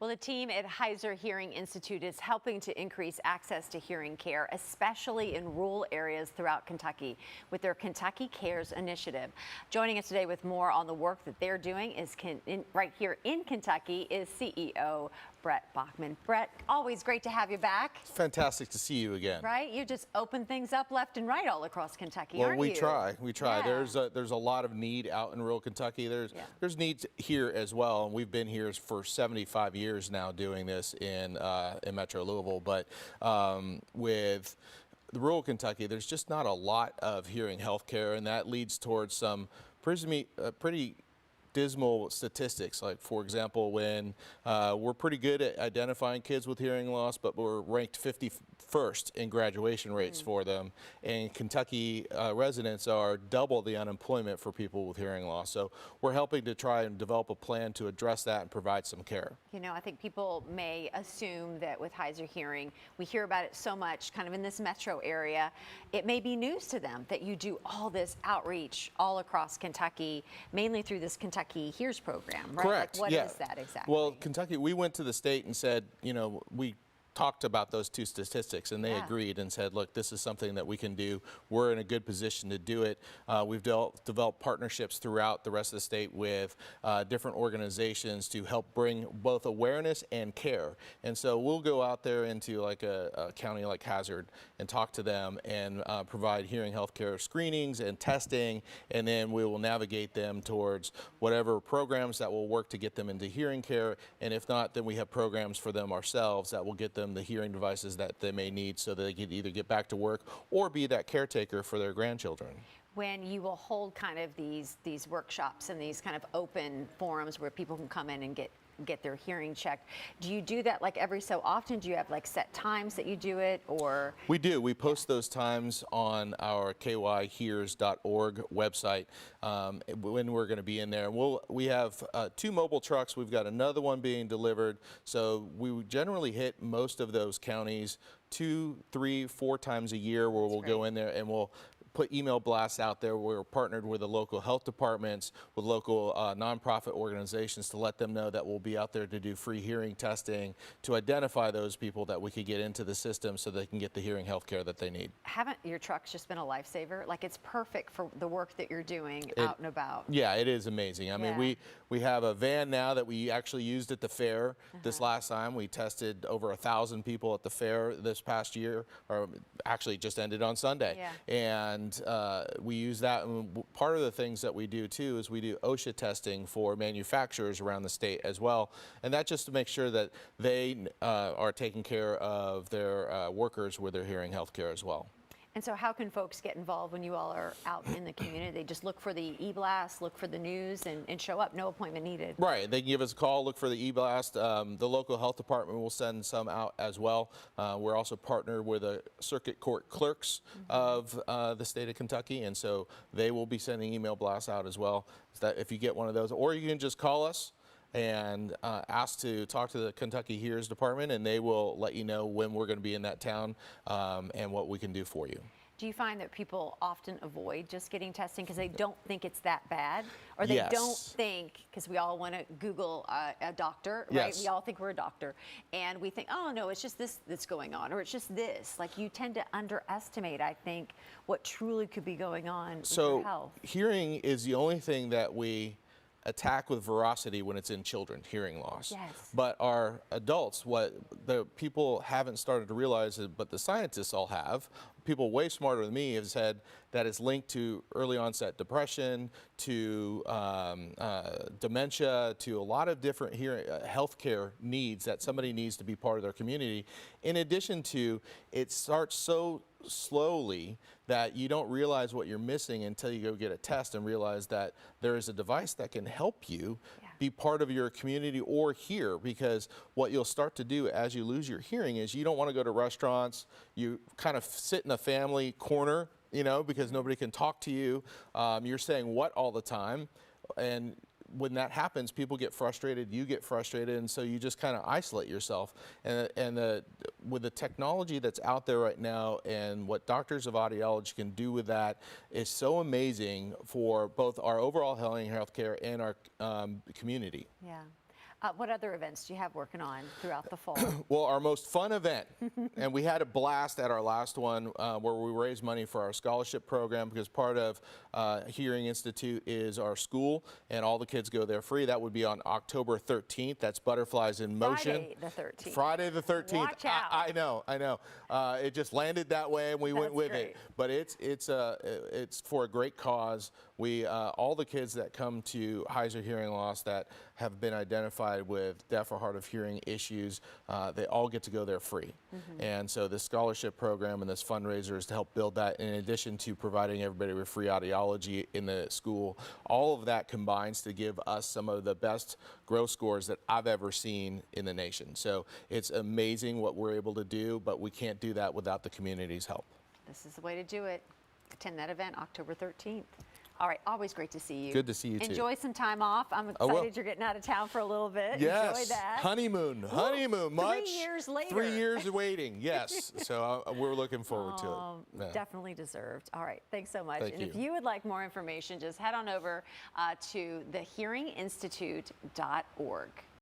Well, the team at Heuser Hearing Institute is helping to increase access to hearing care, especially in rural areas throughout Kentucky, with their Kentucky Cares initiative. Joining us today with more on the work that they're doing is right here in Kentucky is CEO Brett Bachman. Brett, always great to have you back. It's fantastic to see you again. Right? You just open things up left and right all across Kentucky, well, aren't you? We try. Yeah. There's a lot of need out in rural Kentucky. There's needs here as well, and we've been here for 75 years now doing this in Metro Louisville. But with the rural Kentucky, there's just not a lot of hearing health care, and that leads towards some pretty dismal statistics. Like, for example, when we're pretty good at identifying kids with hearing loss, but we're ranked 51st in graduation rates for them, and Kentucky residents are double the unemployment for people with hearing loss. So we're helping to try and develop a plan to address that and provide some care. You know, I think people may assume that with Heuser Hearing, we hear about it so much kind of in this metro area, it may be news to them that you do all this outreach all across Kentucky, mainly through this Kentucky Hears program, right? Correct. Like, what is that exactly? Well, Kentucky, we went to the state and said, you know, we talked about those two statistics, and they agreed and said, look, this is something that we can do. We're in a good position to do it. We've developed partnerships throughout the rest of the state with different organizations to help bring both awareness and care. And so we'll go out there into like a county like Hazard and talk to them and provide hearing health care screenings and testing, and then we will navigate them towards whatever programs that will work to get them into hearing care. And if not, then we have programs for them ourselves that will get them the hearing devices that they may need so that they can either get back to work or be that caretaker for their grandchildren. When you will hold kind of these workshops and these kind of open forums where people can come in and get their hearing checked, do you do that like every so often? Do you have like set times that you do it, or? We do. We post those times on our kyhears.org website when we're going to be in there. We have 2 mobile trucks. We've got another one being delivered. So we generally hit most of those counties 2, 3, 4 times a year where we'll go in there and we'll put email blasts out there. We're partnered with the local health departments, with local nonprofit organizations to let them know that we'll be out there to do free hearing testing to identify those people that we could get into the system so they can get the hearing health care that they need. Haven't your trucks just been a lifesaver? Like, it's perfect for the work that you're doing out and about. Yeah, it is amazing. I mean, we have a van now that we actually used at the fair this last time. We tested over 1,000 people at the fair this past year, or actually just ended on Sunday. And we use that. And part of the things that we do too is we do OSHA testing for manufacturers around the state as well, and that's just to make sure that they are taking care of their workers with their hearing health care as well. And so how can folks get involved when you all are out in the community? They just look for the e-blast, look for the news, and show up, no appointment needed. Right. They can give us a call, look for the e-blast. The local health department will send some out as well. We're also partnered with the circuit court clerks of the state of Kentucky, and so they will be sending email blasts out as well. So that if you get one of those, or you can just call us and ask to talk to the Kentucky Hears department, and they will let you know when we're going to be in that town and what we can do for you. Do you find that people often avoid just getting testing because they don't think it's that bad? Or they don't think, because we all want to Google a doctor, right? We all think we're a doctor. And we think, oh, no, it's just this that's going on, or it's just this. Like, you tend to underestimate, I think, what truly could be going on with your health. So hearing is the only thing that we attack with veracity when it's in children, hearing loss. But our adults, what the people haven't started to realize, but the scientists all have, people way smarter than me have said that it's linked to early onset depression, to dementia, to a lot of different healthcare needs that somebody needs to be part of their community. In addition to, it starts so slowly that you don't realize what you're missing until you go get a test and realize that there is a device that can help you be part of your community or hear, because what you'll start to do as you lose your hearing is you don't want to go to restaurants. You kind of sit in a family corner, you know, because nobody can talk to you. You're saying what all the time, and when that happens, people get frustrated, you get frustrated, and so you just kind of isolate yourself. And with the technology that's out there right now and what doctors of audiology can do with that is so amazing for both our overall health care and our community. Yeah. What other events do you have working on throughout the fall? Well, our most fun event, and we had a blast at our last one where we raised money for our scholarship program, because part of Hearing Institute is our school, and all the kids go there free. That would be on October 13th. That's Butterflies in Motion. Friday the 13th. Friday the 13th. Watch out. I know. It just landed that way, and we went with it. But it's for a great cause. We all the kids that come to Heuser Hearing Loss that have been identified with deaf or hard of hearing issues, they all get to go there free. And so this scholarship program and this fundraiser is to help build that, in addition to providing everybody with free audiology in the school. All of that combines to give us some of the best growth scores that I've ever seen in the nation. So it's amazing what we're able to do, but we can't do that without the community's help. This is the way to do it. Attend that event October 13th. All right, always great to see you. Good to see you too. Enjoy some time off. I'm excited you're getting out of town for a little bit. Yes. Enjoy that. Honeymoon. Much. 3 years later. 3 years waiting, yes. So we're looking forward to it. Yeah. Definitely deserved. All right, thanks so much. Thank you. If you would like more information, just head on over to thehearinginstitute.org.